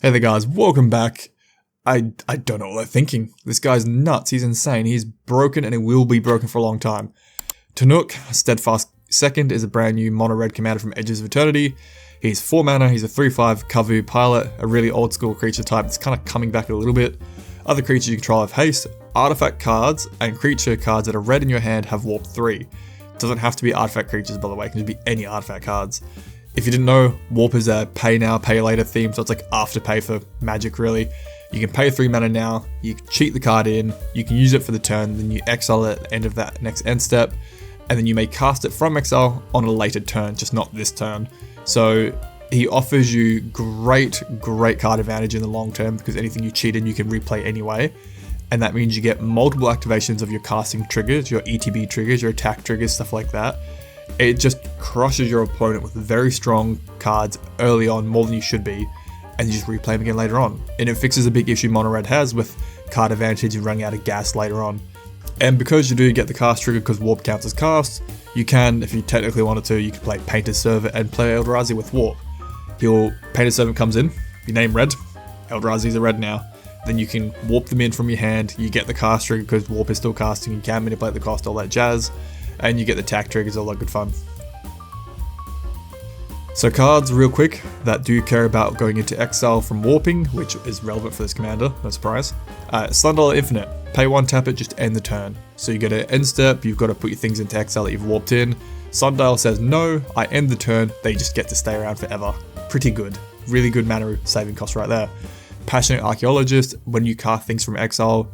Hey there guys, welcome back. I don't know what they're thinking. This guy's nuts, he's insane. He's broken and it will be broken for a long time. Tannuk, Steadfast second, is a brand new mono red commander from Edges of Eternity. He's 4 mana, he's a 3/5 Kavu pilot, a really old school creature type that's kind of coming back a little bit. Other creatures you control have haste, artifact cards, and creature cards that are red in your hand have warp 3. Doesn't have to be artifact creatures, by the way, it can just be any artifact cards. If you didn't know, Warp is a pay now, pay later theme, so it's like Afterpay for Magic really. You can pay 3 mana now, you can cheat the card in, you can use it for the turn, then you exile it at the end of that next end step, and then you may cast it from exile on a later turn, just not this turn. So he offers you great card advantage in the long term because anything you cheat in you can replay anyway. And that means you get multiple activations of your casting triggers, your ETB triggers, your attack triggers, stuff like that. It just crushes your opponent with very strong cards early on, more than you should be, and you just replay them again later on. And it fixes a big issue mono red has with card advantage and running out of gas later on. And because you do get the cast trigger because warp counts as cast, you can, if you technically wanted to, you can play Painted Servant and play Eldrazi with warp. Your Painted Servant comes in, you name red, Eldrazi's a red now. Then you can warp them in from your hand, you get the cast trigger because warp is still casting, you can manipulate the cost, all that jazz. And you get the attack triggers, all that good fun. So cards, real quick, that do care about going into exile from warping, which is relevant for this commander, no surprise. Sundial Infinite, pay 1, tap it, just end the turn. So you get an end step, you've got to put your things into exile that you've warped in. Sundial says no, I end the turn, they just get to stay around forever. Pretty good, really good mana saving cost right there. Passionate Archaeologist, when you cast things from exile,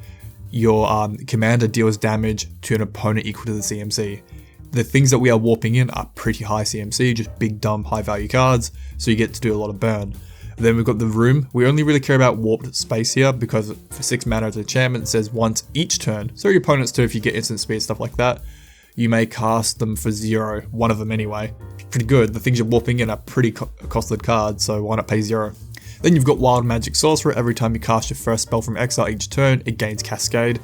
your commander deals damage to an opponent equal to the CMC. The things that we are warping in are pretty high CMC, just big dumb high value cards, so you get to do a lot of burn. Then we've got the Room. We only really care about warped space here because for 6 mana as an enchantment it says once each turn, so your opponents too if you get instant speed, stuff like that, you may cast them for 0, one of them anyway. Pretty good, the things you're warping in are pretty costly cards, so why not pay 0? Then you've got Wild Magic Sorcerer. Every time you cast your first spell from exile each turn, it gains Cascade.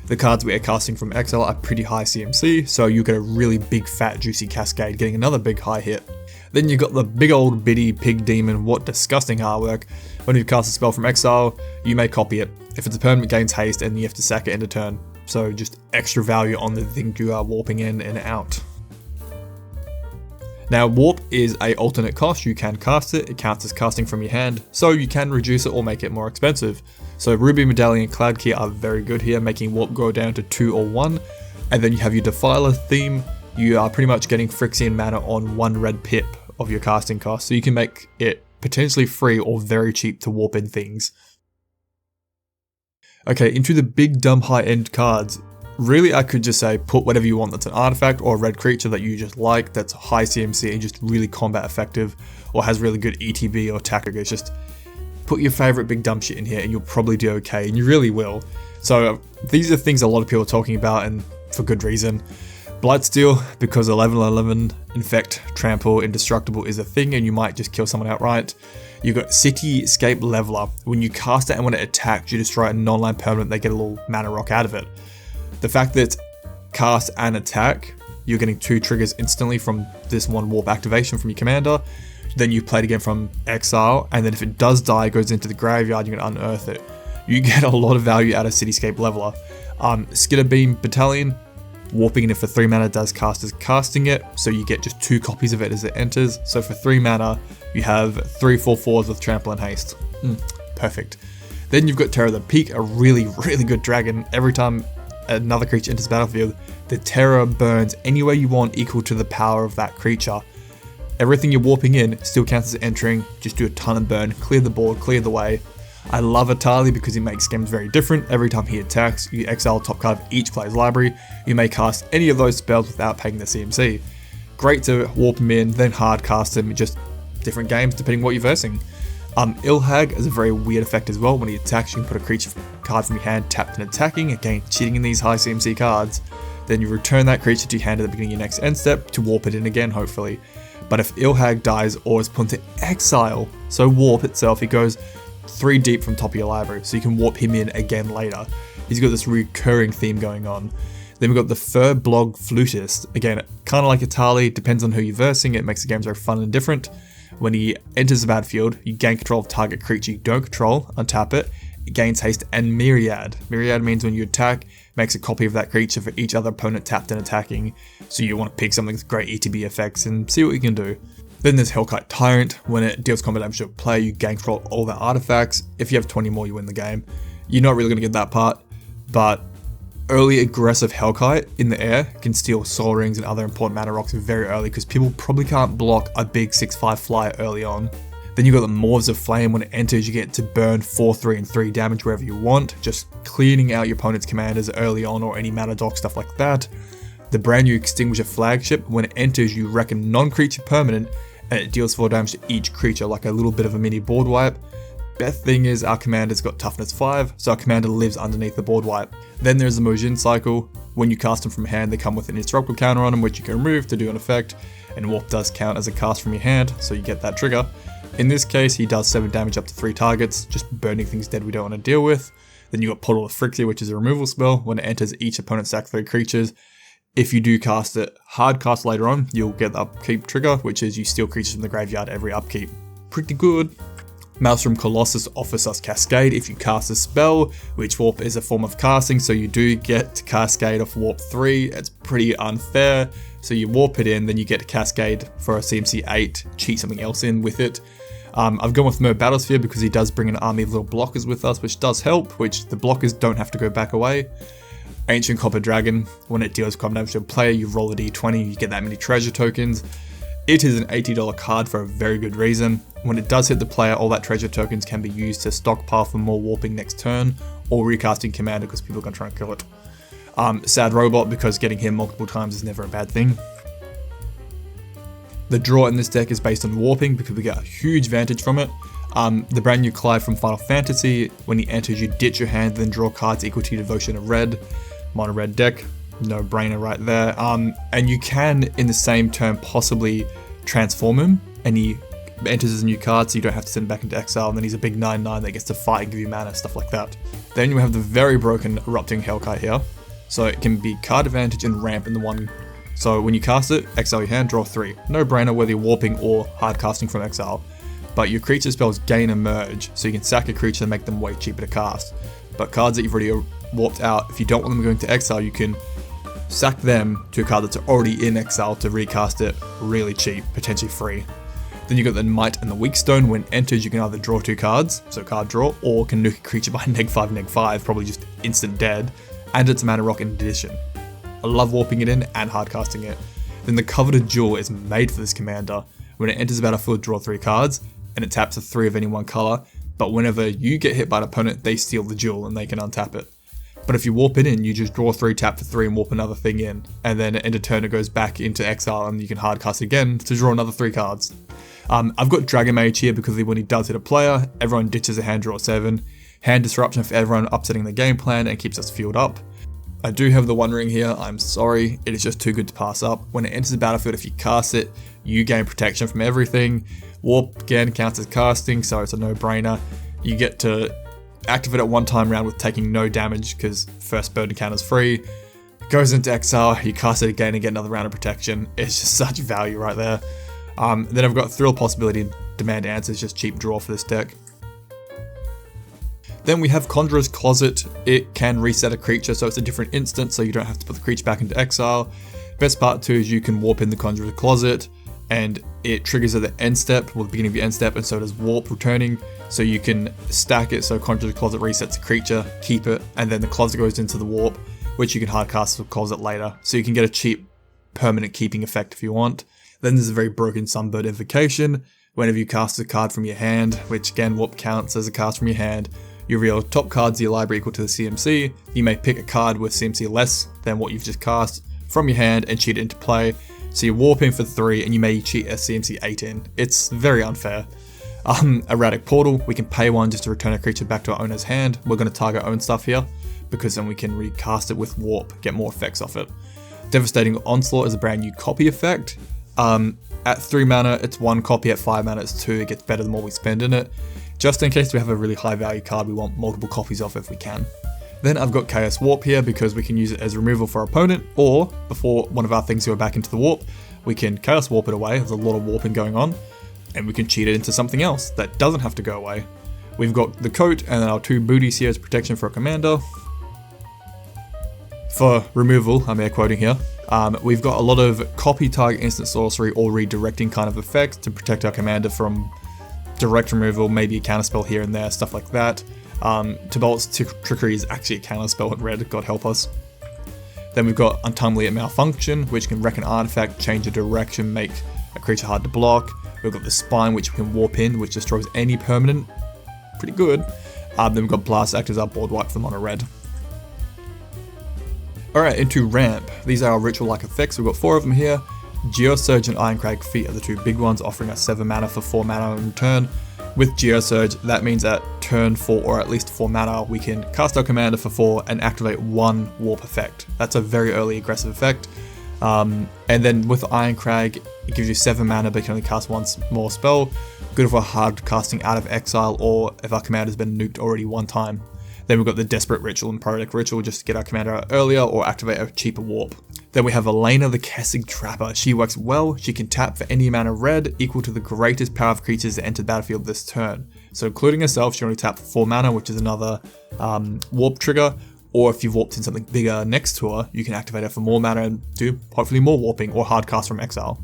The cards we are casting from exile are pretty high CMC, so you get a really big fat juicy Cascade, getting another big high hit. Then you've got the big old bitty pig demon, what disgusting artwork. When you cast a spell from exile, you may copy it. If it's a permanent, it gains haste and you have to sack it end of turn. So just extra value on the thing you are warping in and out. Now warp is a alternate cost, you can cast it, it counts as casting from your hand, so you can reduce it or make it more expensive. So Ruby Medallion and Cloud Key are very good here, making warp go down to 2 or 1, and then you have your Defiler theme, you are pretty much getting Phyrexian mana on 1 red pip of your casting cost, so you can make it potentially free or very cheap to warp in things. Okay, into the big dumb high end cards. Really, I could just say put whatever you want that's an artifact or a red creature that you just like, that's high CMC and just really combat effective, or has really good ETB or attack triggers. Just put your favorite big dumb shit in here and you'll probably do okay, and you really will. So these are things a lot of people are talking about, and for good reason. Bloodsteel, because 11/11, Infect, Trample, Indestructible is a thing and you might just kill someone outright. You've got Cityscape Leveler. When you cast it and when it attacks, you destroy a non-land permanent, they get a little mana rock out of it. The fact that it's cast and attack, you're getting 2 triggers instantly from this 1 warp activation from your commander. Then you play it again from exile, and then if it does die, it goes into the graveyard, you're going to unearth it. You get a lot of value out of Cityscape Leveler. Skitterbeam Battalion, warping it for 3 mana does cast as casting it, so you get just 2 copies of it as it enters. So for 3 mana, you have 3 4/4s with Trample and Haste. Perfect. Then you've got Terror of the Peak, a really good dragon. Every time another creature enters the battlefield, the terror burns anywhere you want equal to the power of that creature. Everything you're warping in still counts as entering, just do a ton of burn, clear the board, clear the way. I love Atali because he makes games very different. Every time he attacks, you exile top card of each player's library. You may cast any of those spells without paying the CMC. Great to warp him in, then hard cast him, just different games depending what you're versing. Ilhag is a very weird effect as well. When he attacks, you can put a creature card from your hand tapped and attacking, again cheating in these high CMC cards. Then you return that creature to your hand at the beginning of your next end step to warp it in again, hopefully. But if Ilhag dies or is put into exile, so warp itself, he goes 3 deep from top of your library, so you can warp him in again later. He's got this recurring theme going on. Then we've got the Furblog Flutist. Again, kind of like Atali, depends on who you're versing, it makes the games very fun and different. When he enters the battlefield, you gain control of target creature you don't control, untap it. It gains haste and myriad. Myriad means when you attack, makes a copy of that creature for each other opponent tapped and attacking. So you want to pick something with great ETB effects and see what you can do. Then there's Hellkite Tyrant. When it deals combat damage to a player, you gain control of all their artifacts. If you have 20 more, you win the game. You're not really going to get that part, but early aggressive Hellkite in the air can steal Soul Rings and other important mana rocks very early because people probably can't block a big 6/5 flyer early on. Then you've got the Morphs of Flame. When it enters, you get to burn 4, 3, and 3 damage wherever you want, just cleaning out your opponent's commanders early on or any mana dock, stuff like that. The brand new Extinguisher Flagship. When it enters, you reckon non-creature permanent and it deals 4 damage to each creature, like a little bit of a mini board wipe. Best thing is our commander's got toughness 5, so our commander lives underneath the board wipe. Then there's the Mojin cycle. When you cast them from hand, they come with an indestructible counter on them, which you can remove to do an effect, and Warp does count as a cast from your hand, so you get that trigger. In this case, he does 7 damage up to 3 targets, just burning things dead we don't want to deal with. Then you got Portal of Frixia, which is a removal spell. When it enters, each opponent sack 3 creatures. If you do cast it hard cast later on, you'll get the upkeep trigger, which is you steal creatures from the graveyard every upkeep. Pretty good. Maelstrom Colossus offers us Cascade if you cast a spell, which Warp is a form of casting, so you do get to Cascade off Warp 3. It's pretty unfair, so you Warp it in, then you get to Cascade for a CMC 8, cheat something else in with it. I've gone with Mer Battlesphere because he does bring an army of little blockers with us, which does help, which the blockers don't have to go back away. Ancient Copper Dragon. When it deals combat damage to a player, you roll a d20, you get that many treasure tokens. It is an $80 card for a very good reason. When it does hit the player, all that treasure tokens can be used to stockpile for more warping next turn, or recasting commander because people are going to try and kill it. Sad Robot, because getting him multiple times is never a bad thing. The draw in this deck is based on warping because we get a huge advantage from it. The brand new Clive from Final Fantasy. When he enters, you ditch your hand, then draw cards equal to your devotion of red. Mono red deck, no brainer right there. And you can, in the same turn, possibly transform him, and he enters as a new card, so you don't have to send him back into exile, and then he's a big 9/9 that gets to fight and give you mana, stuff like that. Then you have the very broken Erupting Hellkite here, so it can be card advantage and ramp in the one. So when you cast it, exile your hand, draw 3. No brainer whether you're warping or hard casting from exile. But your creature spells gain a merge, so you can sack a creature and make them way cheaper to cast. But cards that you've already warped out, if you don't want them going to exile, you can sack them to a card that's already in exile to recast it really cheap, potentially free. Then you got the Might and the Weak Stone. When enters, you can either draw 2 cards, so card draw, or can nuke a creature by -5/-5, probably just instant dead, and it's a mana rock in addition. I love warping it in and hard casting it. Then the Coveted Jewel is made for this commander. When it enters the battlefield, draw 3 cards, and it taps a 3 of any one color, but whenever you get hit by an opponent, they steal the jewel and they can untap it. But if you warp it in, you just draw 3, tap for 3, and warp another thing in, and then at end of turn it goes back into exile and you can hard cast again to draw another 3 cards. I've got Dragon Mage here because when he does hit a player, everyone ditches a hand, draw 7. Hand Disruption for everyone upsetting the game plan and keeps us fueled up. I do have the One Ring here, I'm sorry, it is just too good to pass up. When it enters the battlefield, if you cast it, you gain protection from everything. Warp again counts as casting, so it's a no-brainer. You get to activate it one time round with taking no damage because first burn count is free. Goes into exile, you cast it again and get another round of protection. It's just such value right there. Then I've got Thrill Possibility and Demand Answers, just cheap draw for this deck. Then we have Conjurer's Closet. It can reset a creature, so it's a different instance, so you don't have to put the creature back into exile. Best part too is you can warp in the Conjurer's Closet, and it triggers at the end step, or the beginning of your end step, and so does Warp returning. So you can stack it so Conjurer's Closet resets a creature, keep it, and then the closet goes into the Warp, which you can hard cast the closet later. So you can get a cheap permanent keeping effect if you want. Then there's a very broken Sunbird Invocation. Whenever you cast a card from your hand, which again Warp counts as a cast from your hand, you reveal top cards of your library equal to the CMC. You may pick a card with CMC less than what you've just cast from your hand and cheat it into play. So you warp in for 3 and you may cheat a CMC 8 in. It's very unfair. Erratic Portal, we can pay 1 just to return a creature back to our owner's hand. We're going to target our own stuff here because then we can recast it with Warp, get more effects off it. Devastating Onslaught is a brand new copy effect. At 3 mana, it's 1 copy, at 5 mana, it's 2. It gets better the more we spend in it. Just in case we have a really high value card we want multiple copies of if we can. Then I've got Chaos Warp here because we can use it as removal for our opponent, or before one of our things go back into the warp, we can Chaos Warp it away. There's a lot of warping going on. and we can cheat it into something else that doesn't have to go away. We've got the coat and then our 2 booties here as protection for a commander. For removal, I'm air quoting here, we've got a lot of copy target instant sorcery or redirecting kind of effects to protect our commander from direct removal, maybe a counterspell here and there, stuff like that. Tibalt's Trickery is actually a counterspell in red, God help us. Then we've got Untimely at Malfunction, which can wreck an artifact, change a direction, make a creature hard to block. We've got the Spine, which we can warp in, which destroys any permanent. Pretty good. Then we've got Blast Act as our board wipe for mono red. Alright, into ramp. These are our ritual-like effects. We've got 4 of them here. Geosurge and Ironcrag Feet are the 2 big ones, offering us 7 mana for 4 mana in return. With Geosurge, that means at turn 4 or at least 4 mana, we can cast our commander for 4 and activate 1 warp effect. That's a very early aggressive effect. And then with Ironcrag, it gives you 7 mana but you can only cast 1 more spell. Good for hard casting out of exile or if our commander's been nuked already 1 time. Then we've got the Desperate Ritual and Pro Deck Ritual just to get our commander out earlier or activate a cheaper warp. Then we have Elena the Kessig Trapper. She works well, she can tap for any amount of red equal to the greatest power of creatures that enter the battlefield this turn. So including herself, she only taps for 4 mana, which is another warp trigger, or if you've warped in something bigger next to her, you can activate her for more mana and do hopefully more warping or hard cast from exile.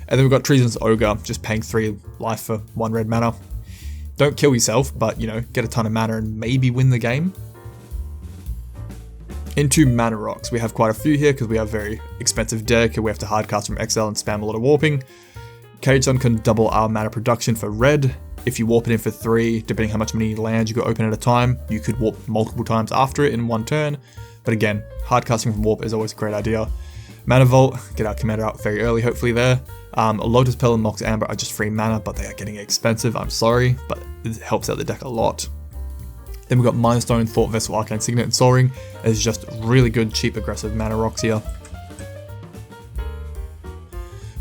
And then we've got Treasonous Ogre, just paying 3 life for 1 red mana. Don't kill yourself, but you know, get a ton of mana and maybe win the game. Into Mana Rocks, we have quite a few here because we have a very expensive deck and we have to hardcast from exile and spam a lot of warping. Cage Sun can double our mana production for red. If you warp it in for 3, depending how much many lands you got open at a time, you could warp multiple times after it in 1 turn. But again, hardcasting from warp is always a great idea. Mana Vault, get our commander out very early hopefully there. Lotus Petal and Mox Amber are just free mana, but they are getting expensive, I'm sorry, but it helps out the deck a lot. Then we've got Mindstone, Thought Vessel, Arcane Signet, and Soaring as just really good, cheap, aggressive mana rocks here.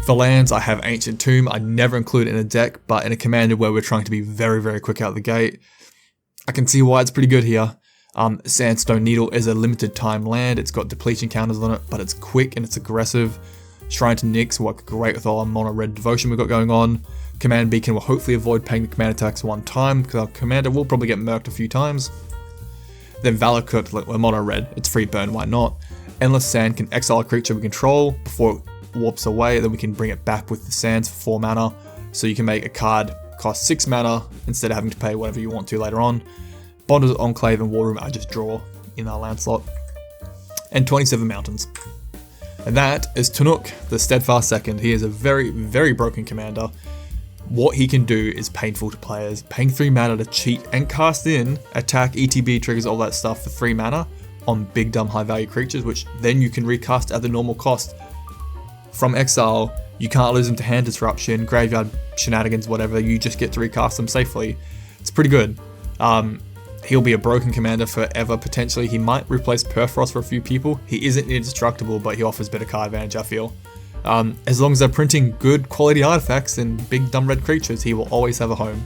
For lands, I have Ancient Tomb. I never include it in a deck, but in a commander where we're trying to be very, very quick out the gate, I can see why it's pretty good here. Sandstone Needle is a limited time land. It's got depletion counters on it, but it's quick and it's aggressive. Shrine to Nyx work great with all our mono red devotion we've got going on. Command Beacon will hopefully avoid paying the command attacks 1 time, because our commander will probably get murked a few times. Then Valor Cutlet, we're mono red, it's free burn, why not? Endless Sand can exile a creature we control before it warps away, then we can bring it back with the sands for 4 mana. So you can make a card cost 6 mana instead of having to pay whatever you want to later on. Bonders, Enclave, and War Room I just draw in our land slot. And 27 Mountains. And that is Tannuk, the Steadfast second. He is a very, very broken commander. What he can do is painful to players. Paying 3 mana to cheat and cast in, attack, ETB, triggers, all that stuff for 3 mana on big dumb high value creatures, which then you can recast at the normal cost. From exile, you can't lose them to hand disruption, graveyard shenanigans, whatever, you just get to recast them safely. It's pretty good. He'll be a broken commander forever, potentially. He might replace Perforos for a few people. He isn't indestructible, but he offers better card advantage, I feel. As long as they're printing good quality artifacts and big dumb red creatures, he will always have a home.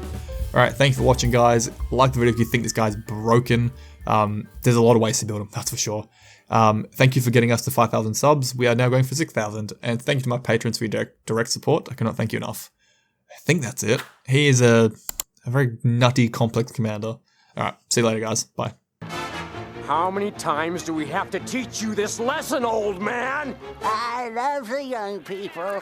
Alright, thank you for watching, guys. Like the video if you think this guy's broken. There's a lot of ways to build him, that's for sure. Thank you for getting us to 5,000 subs. We are now going for 6,000. And thank you to my patrons for your direct support. I cannot thank you enough. I think that's it. He is a very nutty, complex commander. Alright, see you later, guys. Bye. How many times do we have to teach you this lesson, old man? I love the young people.